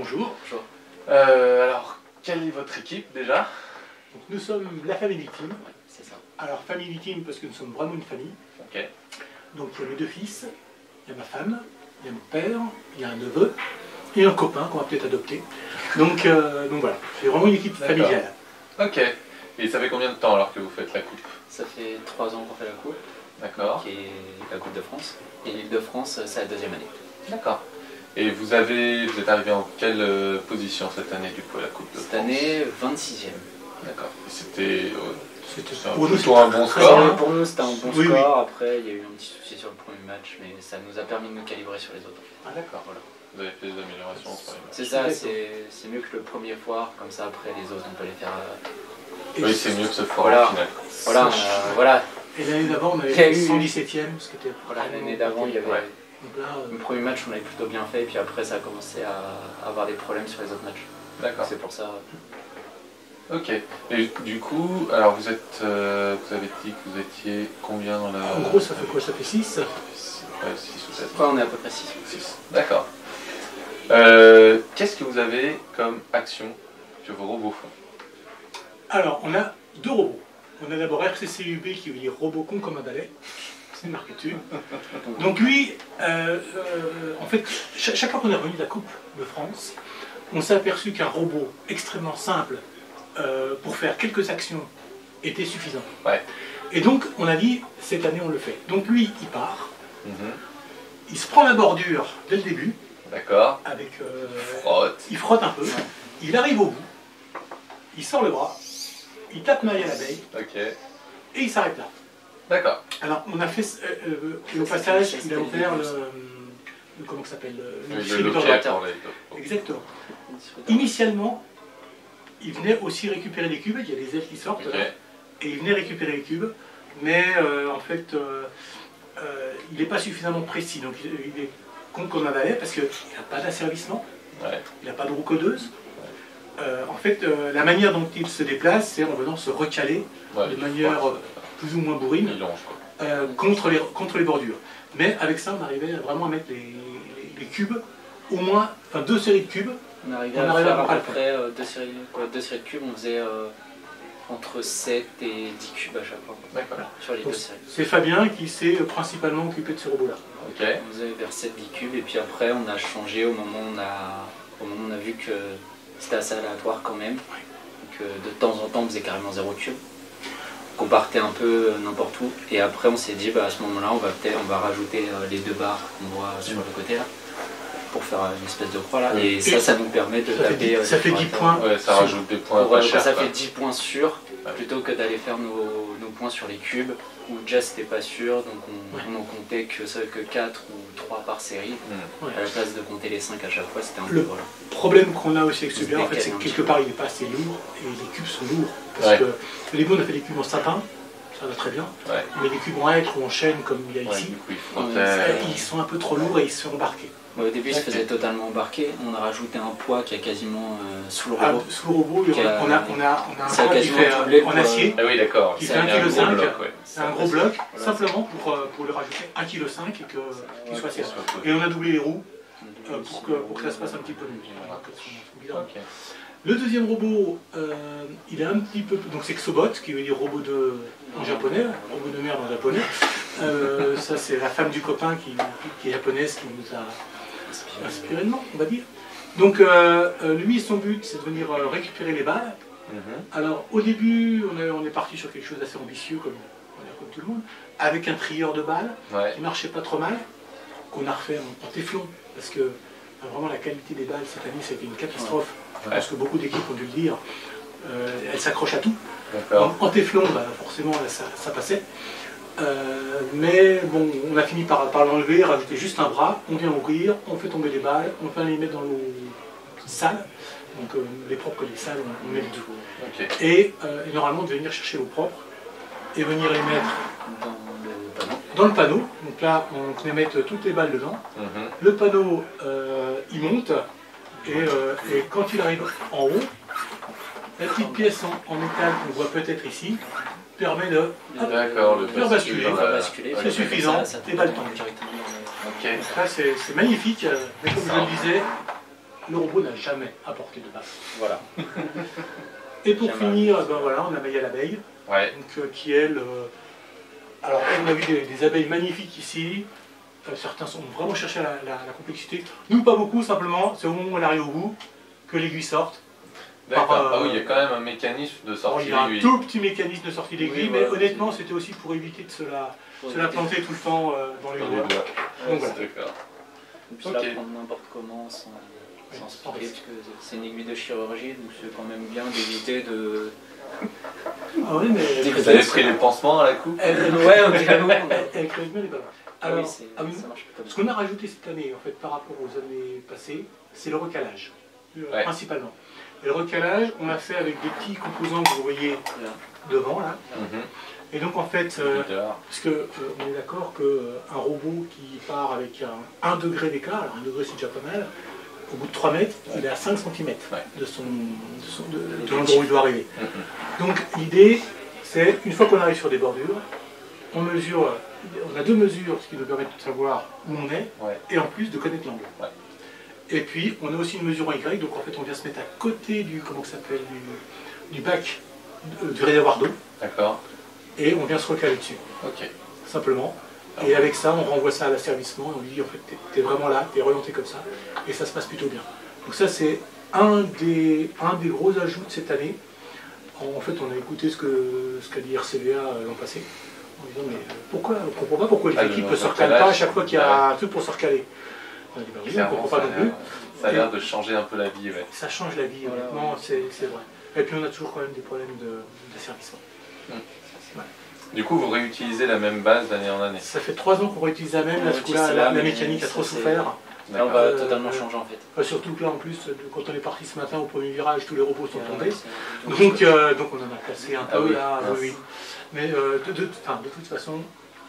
bonjour. Bonjour. Alors, quelle est votre équipe déjà? Donc, nous sommes la Family Team. Ouais, c'est ça. Alors Family Team parce que nous sommes vraiment une famille. Ok. Donc il y a mes deux fils, il y a ma femme, il y a mon père, il y a un neveu et un copain qu'on va peut-être adopter. Donc voilà, c'est vraiment une équipe familiale. Ok. Et ça fait combien de temps alors que vous faites la coupe? Ça fait 3 ans qu'on fait la coupe, D'accord. qui est la Coupe de France. Et l'Île-de-France, c'est la 2e année. D'accord. Et vous êtes arrivé en quelle position cette année du coup à la Coupe de France? Cette année, 26e. D'accord. Et c'était Pour nous, plutôt un bon très score. bien. Pour nous, c'était un bon Oui, score. Après, il y a eu un petit souci sur le premier match, mais ça nous a permis de nous calibrer sur les autres. Ah d'accord. Voilà. Vous avez fait des améliorations entre les matchs. C'est ça, c'est mieux que le premier foire, comme ça après les autres on peut les faire. Oui, c'est mieux que ce fort Voilà. au final. Voilà, voilà. Et l'année d'avant on Il y a avait eu- 117e, ce qui était Voilà, l'année d'avant, il y avait. Ouais. Donc là, Le premier match, on avait plutôt bien fait, et puis après, ça a commencé à avoir des problèmes sur les autres matchs. D'accord. C'est pour ça. Ok. Et du coup, alors vous avez dit que vous étiez combien dans la... en gros ça fait quoi? Ça fait 6. Ouais, 6 ou 7. Après, on est à peu près 6. 6. D'accord. Qu'est-ce que vous avez comme action que vos robots font? Alors on a deux robots. On a d'abord RCCUB qui veut dire robot con comme un balai. C'est marqué dessus. Donc lui, en fait, chaque fois qu'on est revenu de la Coupe de France, on s'est aperçu qu'un robot extrêmement simple pour faire quelques actions était suffisant. Ouais. Et donc on a dit, cette année on le fait. Donc lui, il part, Mhm. il se prend la bordure dès le début, D'accord. avec, Frotte. il frotte un peu, il arrive au bout, il sort le bras, il tape maille à l'abeille Ok. et il s'arrête là. D'accord. Alors, on a fait le passage, il a ouvert le comment ça s'appelle, Oui, le distributeur loquet de- pour les... Exactement. Initialement, il venait aussi récupérer des cubes, il y a des ailes qui sortent, Ok. là, et il venait récupérer les cubes, mais en fait, il n'est pas suffisamment précis, donc il est con comme un balai, parce qu'il n'a pas d'asservissement, Ouais. il n'a pas de roue codeuse. En fait, la manière dont il se déplace, c'est en venant se recaler Ouais, de il manière frotte. plus ou moins bourrine. Il longe quoi. Contre les bordures. Mais avec ça, on arrivait vraiment à mettre les cubes, au moins, enfin 2 séries de cubes. On arrivait On à arrivait faire à à le peu près 2 séries de cubes. On faisait entre 7 et 10 cubes à chaque fois D'accord. sur les Donc, 2 séries. c'est Fabien qui s'est principalement occupé de ce robot-là. Ok. On faisait vers 7-10 cubes, et puis après, on a changé au moment où on a vu que c'était assez aléatoire quand même. Que de temps en temps, on faisait carrément 0 cube. Qu'on partait un peu n'importe où, et après on s'est dit à ce moment-là on va rajouter les 2 barres qu'on voit sur le côté là pour faire une espèce de croix là, Oui. et ça nous permet de taper ça fait 10 points. Ouais, ça rajoute des points pas chers. ça quoi. fait 10 points sûrs Ouais. plutôt que d'aller faire nos points sur les cubes où déjà c'était pas sûr, donc Ouais. on en comptait que 4 ou 3 par série. Hmm. Ouais. À la place de compter les 5 à chaque fois, c'était un peu Le voilà. problème qu'on a aussi avec celui-là, en fait, Décalé c'est un que petit quelque peu. part il n'est pas assez lourd, et les cubes sont lourds. Parce Ouais. que au début on a fait des cubes en sapin, ça va très bien, Ouais. mais les cubes en hêtre ou en chêne comme il y a Ouais, ici, du coup, il Ouais, frottait. ils sont un peu trop lourds et ils se sont embarqués. Au début il se Ok. faisait totalement embarquer, on a rajouté un poids qui est quasiment sous le Ah, robot. sous le robot, on a un Ça a poids qui quasiment fait doublé en pour, acier. Ah oui, d'accord. Qui C'est fait un 1,5 gros kg. bloc, ouais. C'est un gros bloc, Voilà. simplement pour le rajouter 1,5 kg et qu'il soit serré. Soit peu. Et on a doublé les roues pour que ça se passe un petit peu mieux. Ok. Le deuxième robot, il est un petit peu... Donc c'est Xobot, qui veut dire robot en japonais, robot de merde en japonais. Ça c'est la femme du copain qui est japonaise qui nous a inspiré le nom, on va dire. Donc lui, son but, c'est de venir récupérer les balles. Mhm. Alors au début, on est parti sur quelque chose d'assez ambitieux, comme tout le monde, avec un trieur de balles Ouais. qui marchait pas trop mal, qu'on a refait en téflon, parce que vraiment la qualité des balles cette année, c'était une catastrophe. Je pense que beaucoup d'équipes ont dû le dire. Elles s'accrochent à tout. D'accord. En téflon, forcément, là, ça passait. Mais bon, on a fini par l'enlever, rajouter juste un bras, on vient ouvrir, on fait tomber les balles, on peut les mettre dans l'eau sale. Donc les propres que les sales, on met le tout. Ok. Et normalement, de venir chercher l'eau propre et venir les mettre Dans le panneau. dans le panneau. Donc là, on venait mettre toutes les balles dedans. Mhm. Le panneau, il monte, et quand il arrive en haut, la petite pièce en métal qu'on voit peut-être ici permet de D'accord, le faire basculer. bascule, basculer, c'est suffisant, ça et balle tombe. directement dans le- Ok. Ça, c'est magnifique, mais comme je le disais, le robot n'a jamais apporté de base. Voilà. Et pour Jamais. finir, ben voilà, on a Maya l'abeille, Ouais. donc, qui elle... alors on a vu des abeilles magnifiques ici, certains ont vraiment cherché la complexité. Nous pas beaucoup, simplement, c'est au moment où on arrive au bout que l'aiguille sorte. D'accord. Ah oui, il y a quand même un mécanisme de Alors, sortie il y a un d'aiguille. tout petit mécanisme de sortie d'aiguille, Oui, mais voilà, honnêtement c'était aussi pour éviter de se la planter tout le temps dans les Dans les doigts. doigts. Donc voilà. D'accord. Et puis Ok. la prendre n'importe comment, sans se piquer, parce que c'est une aiguille de chirurgie, donc c'est quand même bien d'éviter de... Ah oui, mais Vous avez pris les pansements à la coupe? Ouais, on dirait oui, elle creuse bien les balles. Ah oui, Alors, ça marche plutôt ce bien. qu'on a rajouté cette année, en fait, par rapport aux années passées, c'est le recalage, Ouais. principalement. Et le recalage, on l'a fait avec des petits composants que vous voyez Là. devant, là. Mhm. Et donc, en fait, Leader. parce que on est d'accord qu'un robot qui part avec un 1 degré d'écart, alors 1 degré c'est déjà pas mal, au bout de 3 mètres, il est à 5 cm Ouais. de l'endroit où il doit arriver. Mhm. Donc l'idée, c'est, une fois qu'on arrive sur des bordures, on mesure, on a deux mesures, ce qui nous permet de savoir où on est, Ouais. et en plus de connaître l'angle. Ouais. Et puis, on a aussi une mesure en Y, donc en fait, on vient se mettre à côté du, comment ça s'appelle, du bac du réservoir d'eau, D'accord. et on vient se recaler dessus, Ok. simplement. Et avec ça, on renvoie ça à l'asservissement, et on lui dit, en fait, t'es vraiment là, t'es orienté comme ça, et ça se passe plutôt bien. Donc ça, c'est un des gros ajouts de cette année. En fait, on a écouté ce qu'a dit RCVA l'an passé, en disant, mais pourquoi, on ne comprend pas pourquoi l'équipe ne se recale pas à chaque fois qu'il y a un truc pour se recaler. On a dit, bah oui, on ne Clairement, comprend pas non plus. ça a l'air de changer un peu la vie, ouais. Ça change la vie, Voilà, honnêtement, ouais. c'est vrai. Et puis on a toujours quand même des problèmes d'asservissement. Du coup, vous réutilisez la même base d'année en année. Ça fait 3 ans qu'on réutilise la même, On là, ce coup-là, réutilise la la même, mécanique a ça, trop c'est- souffert. Là, on D'accord. va totalement changer en fait. Surtout que là, en plus, quand on est parti ce matin au premier virage, tous les robots sont tombés. Donc, Donc on en a placé un Ah peu oui, là, mince. oui. Mais de toute façon,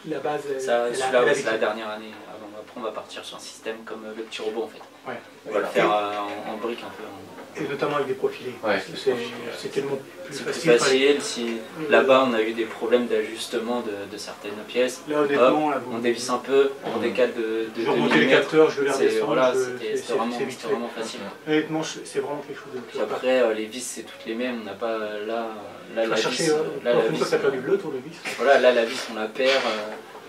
la base, ça, elle celui-là, a ouais, vécu. c'est la dernière année. Après, on va partir sur un système comme le petit robot en fait. Ouais. On va le faire en briques un peu. Et notamment avec des profilés. Ouais, Parce que des c'est profilés. c'est tellement plus C'est plus facile. facile. Si là-bas on a eu des problèmes d'ajustement de certaines pièces, Là, honnêtement, là, on dévisse un peu, on décale de je 2 remontais les mm. capteurs, je vais les redescendre. Voilà, je- c'était c'est vraiment, vite c'était fait. vraiment facile. Honnêtement, c'est vraiment quelque chose de Puis après, les vis c'est toutes les mêmes. On n'a pas là Tu vas la chercher, vis. Là, la une fois que vis, tu as perdu le tournevis. voilà, là la vis on la perd.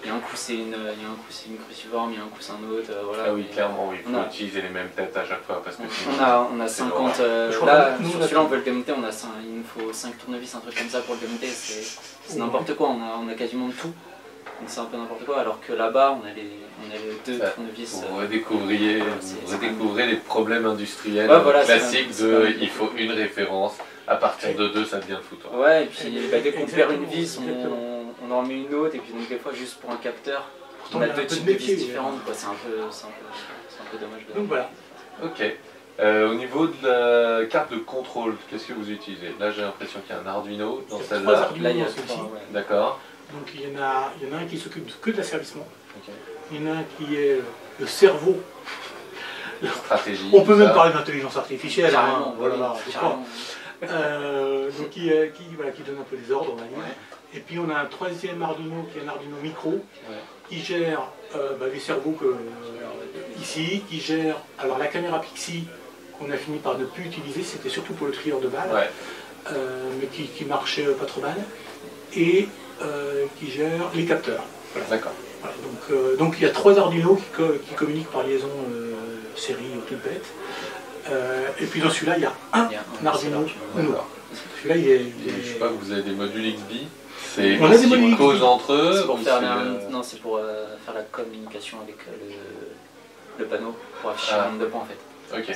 Il y a un coup c'est une cruciforme, il y a un coup c'est un autre. Voilà, Ah oui, mais, clairement, oui, il on faut a- utiliser les mêmes têtes à chaque fois parce que sinon, On a c'est 50. Je crois Là, que nous, sur on a celui-là, on tout. veut le démonter. Il nous faut 5 tournevis, un truc comme ça pour le démonter. C'est n'importe quoi. On a quasiment de tout. Donc c'est un peu n'importe quoi. Alors que là-bas, on a les deux Ça, tournevis. vous c'est- redécouvrez les problèmes industriels Ouais, voilà, c'est classiques c'est de pas- il faut une référence, à partir de 2 ça devient le foutoir. Ouais, et puis dès qu'on perd une Exactement, vis, exactement. on en remet une autre. Et puis donc des fois, juste pour un capteur, Pourtant, on a il y a un deux peu de types de métier, vis différentes. quoi. C'est un peu dommage. Donc voilà. Ok. Au niveau de la carte de contrôle, qu'est-ce que vous utilisez? Là j'ai l'impression qu'il y a un Arduino dans Il y a 3 celle-là. Arduino Là, il y a dans celle-ci. trois, ouais. D'accord. Donc il y en a un qui s'occupe que de l'asservissement. Ok. Il y en a un qui est le cerveau. Stratégie. On peut tout même ça. parler d'intelligence artificielle. Carrément, hein, voilà, oui, je carrément. donc qui donne un peu les ordres, on va dire. Ouais. Et puis on a un troisième Arduino qui est un Arduino micro, Ouais. qui gère les cerveaux ici, qui gère alors la caméra Pixie qu'on a fini par ne plus utiliser, c'était surtout pour le trieur de balles, Ouais. mais qui marchait pas trop mal, et qui gère les capteurs. Voilà. D'accord. Voilà, donc il y a 3 Arduino qui communiquent par liaison série toute bête. Et puis dans celui-là, il y a un Il y a Arduino Uno. D'accord. Celui-là, il est. Et je sais pas, vous avez des modules XB. C'est On a des qui modules causent XB. entre eux. C'est pour ou faire c'est, non, c'est pour faire la communication avec le panneau, pour afficher Ah. le nombre de points en fait. Ok.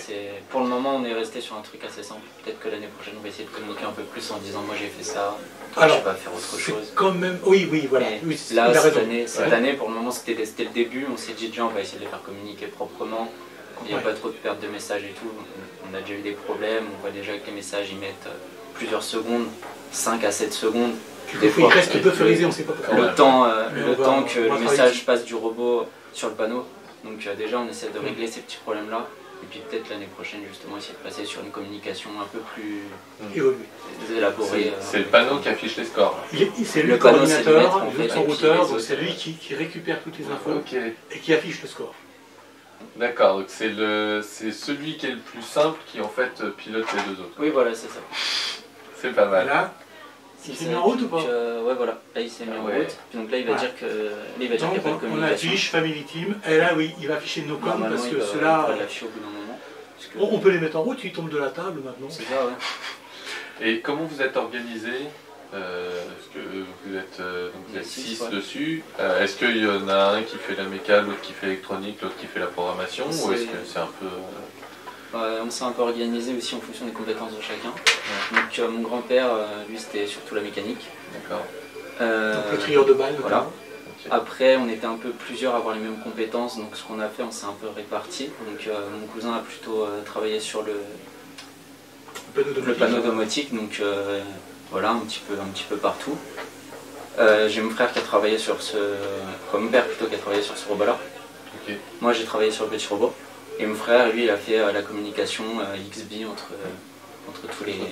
Pour le moment, on est resté sur un truc assez simple. Peut-être que l'année prochaine, on va essayer de communiquer un peu plus en disant moi j'ai fait ça, toi Alors, je vais faire autre C'est chose. quand même. Oui, voilà. Mais Oui, là, il a cette raison. année, pour le moment, c'était le début. On s'est dit déjà, on va essayer de les faire communiquer proprement. Il n'y a Ouais. pas trop de perte de messages et tout. On a déjà eu des problèmes. On voit déjà que les messages ils mettent plusieurs secondes, 5 à 7 secondes. Des Il fois, reste bufferisé, on ne sait pas pourquoi. Ouais. le temps, Mais le on va- temps que on va le travailler message dessus. passe du robot sur le panneau. Donc déjà on essaie de régler ces petits problèmes là. Et puis peut-être l'année prochaine justement essayer de passer sur une communication un peu plus Évolué. élaborée. C'est le panneau qui affiche les scores. C'est lui Le le panneau, c'est le coordinateur, maître, en il fait, son et puis routeur, les donc autres, c'est lui qui récupère toutes les infos Ok. et qui affiche le score. D'accord, donc c'est celui qui est le plus simple qui en fait pilote les deux autres. Oui, voilà, c'est ça. C'est pas mal. Voilà. Il s'est mis en route ou pas? Ouais, voilà. Là, il s'est mis en Ouais. route. Puis donc là, il va Voilà. dire que il n'y a Donc, pas de on communication. affiche Family Team, et là oui, il va afficher nos coms Normalement, parce il que va ceux-là, l'afficher au bout d'un moment. Parce que- on peut les mettre en route, ils tombent de la table maintenant. C'est ça, ouais. Et comment vous êtes organisé? Parce que vous êtes, donc vous êtes 6 ouais. dessus. Est-ce qu'il y en a un qui fait la méca, l'autre qui fait l'électronique, l'autre qui fait la programmation? Ou est-ce que c'est un peu... On s'est un peu organisé aussi en fonction des compétences de chacun. Donc mon grand-père, lui, c'était surtout la mécanique. D'accord. Donc le trieur de balles, Voilà. notamment. Ok. Après, on était un peu plusieurs à avoir les mêmes compétences, donc ce qu'on a fait, on s'est un peu répartis. Donc mon cousin a plutôt travaillé sur le panneau domotique, donc voilà, un petit peu partout. J'ai mon frère qui a travaillé sur mon père plutôt, qui a travaillé sur ce robot-là. Ok. Moi, j'ai travaillé sur le petit robot. Et mon frère, lui, il a fait la communication XB entre tous les modules.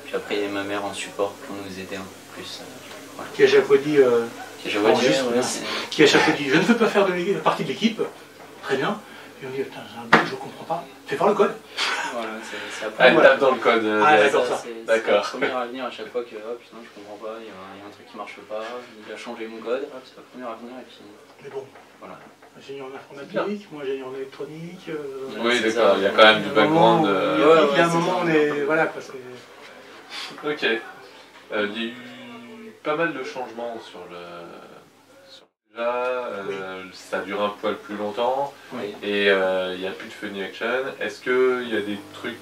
Puis après, il y a ma mère en support pour nous aider un peu plus. Voilà. Qui à chaque fois dit, Enregistre. qui à chaque fois dit, je ne veux pas faire partie de l'équipe. Très bien. Puis on dit, putain, j'ai un bug, je ne comprends pas. Fais voir le code. Voilà, c'est Ah, elle après. tape dans le code. Ah, de- d'accord. ça. C'est D'accord. la première à venir à chaque fois que oh, putain, je comprends pas, il y a un truc qui marche pas, il a changé mon code, hop, c'est la première à venir et puis Mais bon, voilà. ingénieur en informatique, moi ingénieur en électronique. Oui, c'est d'accord, ça. il y a quand même du background. Il y a un moment, on est. Voilà quoi. Ok. Il y a eu pas mal de changements sur le. Déjà, ça dure un poil plus longtemps Oui. et il n'y a plus de funny action. Est-ce qu'il y a des trucs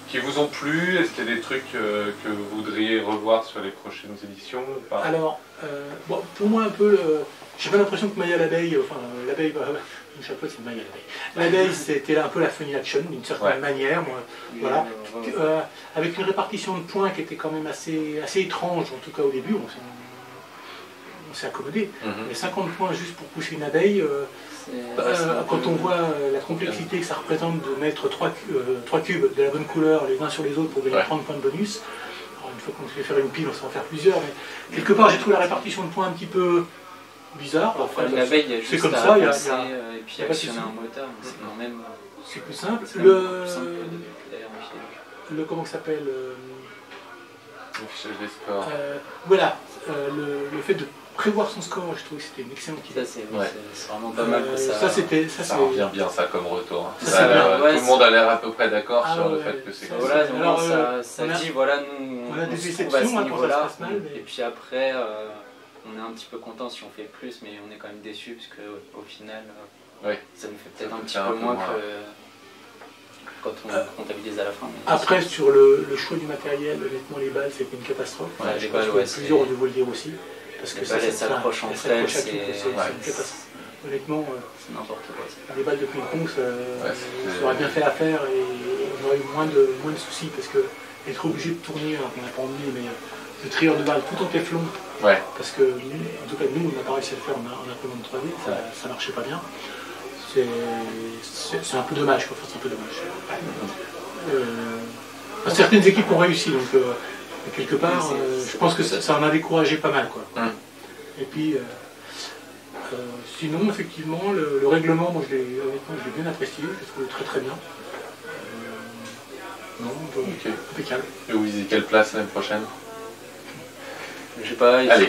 qui vous ont plu? Est-ce qu'il y a des trucs que vous voudriez revoir sur les prochaines éditions ou pas? Alors, bon, pour moi un peu, j'ai pas l'impression que Maya l'abeille, enfin l'abeille, une chapeau c'est Maya l'abeille. L'abeille c'était un peu la funny action d'une certaine manière, moi, voilà. Avec une répartition de points qui était quand même assez étrange, en tout cas au début, on s'est accommodé. Mais 50 points juste pour pousser une abeille, quand on voit la complexité que ça représente de mettre 3 cubes de la bonne couleur les uns sur les autres pour gagner 30 points de bonus, alors une fois qu'on fait faire une pile, on s'en faire plusieurs, mais quelque part j'ai trouvé la répartition de points un petit peu bizarre. Enfin, une abeille, il y a c'est juste comme à ça, avancer, et puis y a pas de actionner souci. un moteur, mais c'est quand même c'est plus simple. c'est quand même plus simple que d'ailleurs un filet. Comment ça s'appelle Le fichage des scores. voilà, le fait de prévoir son score, je trouve que c'était une excellente idée. Ça, c'est vraiment pas mal que ça. Ça revient bien ça comme retour. Hein. Ça, c'est bien. Tout le monde a l'air à peu près d'accord Ah, sur le ouais. fait que c'est Ça, cool. Voilà, c'est- donc alors, ça on a- dit, voilà, nous on a des se déceptions, trouve à ce hein, quand ça se niveau-là, passe mal, mais- et puis après, on est un petit peu content si on fait plus, mais on est quand même déçu parce que au final, Ouais. ça nous fait peut-être Ça un peut petit faire peu un peu moins moins. que quand on comptabilise à la fin. mais- Après, sur le choix du matériel, honnêtement, les balles, c'était une catastrophe. Ouais, je les pense balles, que ouais, plusieurs ont c'est- dû vous le dire aussi. Parce Les que balles, elles s'accrochent entre elles, s'accrochent à tout, c'est une catastrophe. Honnêtement, c'est n'importe quoi. les balles de ping-pong, ça c'était- aurait bien fait l'affaire et on aurait eu moins de soucis parce que être obligé de tourner, alors qu'on n'a pas emmené, mais le trieur de balles tout en téflon, Ouais. parce que en tout cas nous, on n'a pas réussi à le faire en imprimante 3D, ça marchait pas bien. C'est un peu dommage, quoi. Enfin, c'est un peu dommage. Certaines équipes ont réussi, donc quelque part, je pense que ça en a découragé pas mal, quoi. Et puis, sinon, effectivement, le règlement, moi, honnêtement, je l'ai bien apprécié, je l'ai trouvé très très bien. Non, Ok. impeccable. Et vous visez quelle place l'année prochaine? Je sais pas, Allez.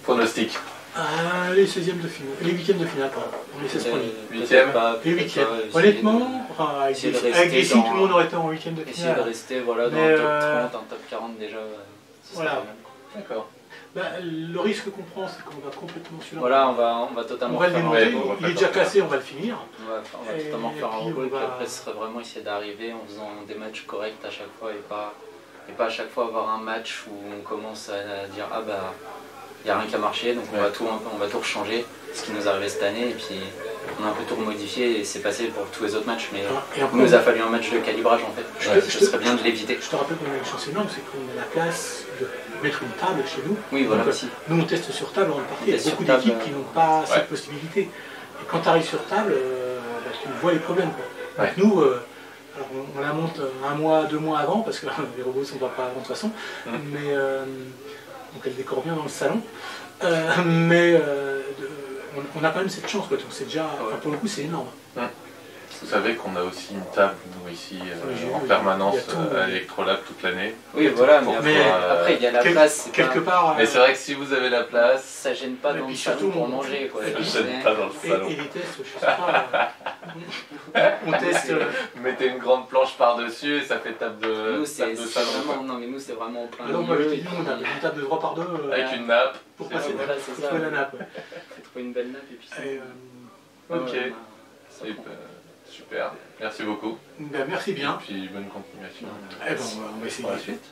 Pronostic. Ah, les 16e de finale, les 8e de finale, pardon. On est 16 premiers. Huitième. Les 8e. Honnêtement, enfin, avec essayer de des rester défis, dans- tout le monde aurait été en 8e de Essayer de finale. rester voilà, dans Mais, le top 30, un top 40 déjà, ce serait voilà. pas mal. D'accord. Bah, le risque qu'on prend, c'est qu'on va complètement sur Voilà, on va totalement on va le faire un démonter, recours. il est déjà cassé, on va le finir. On va Et totalement faire un puis, recours, et on puis va- après ce serait vraiment essayer d'arriver en faisant des matchs corrects à chaque fois et pas à chaque fois avoir un match où on commence à dire ah bah il n'y a rien qui a marché donc on va tout rechanger, ce qui nous est arrivé cette année et puis on a un peu tout remodifié et c'est passé pour tous les autres matchs mais Et il après, nous a fallu un match de calibrage en fait. Ce serait bien de l'éviter. je te rappelle qu'on a une chance énorme, c'est qu'on a la place de mettre une table chez nous. Oui voilà Donc, aussi. nous on teste sur table en partie, il y a teste beaucoup sur table, d'équipes qui n'ont pas cette possibilité. Et quand tu arrives sur table, bah, tu vois les problèmes. Quoi. Donc nous, alors on la monte 1 mois, 2 mois avant, parce que les robots ne sont pas avant de toute façon, mais donc elle décore bien dans le salon. on a quand même cette chance, quoi. Donc c'est déjà, enfin, pour le coup, c'est énorme. Vous savez qu'on a aussi une table, nous, ici, en il y permanence a tout, à l'Electrolab toute l'année. Oui, voilà, mais Pour après, pouvoir, après, il y a la place. Quelque part. Mais c'est vrai que si vous avez la place, ça gêne pas Et dans puis le salon surtout, pour manger, quoi. et puis ça ne gêne pas dans le salon. Et les tests, je sais pas. On teste. Mettez une grande planche par-dessus et ça fait table de, Nous, table de c'est salon. quoi. vraiment, non, mais nous, c'est vraiment au plein Alors, moi, je milieu. dis, nous, on a une table de 3 par 2 Avec une nappe. pour c'est passer bon. Voilà, c'est pour ça. trouver la nappe. Ouais. Faut trouver une belle nappe et puis ça. Et, Ok. Ouais, ça Et, prend. super. Merci beaucoup. ben, merci bien. Et puis bonne continuation. Eh ben, on va essayer. Pour la suite.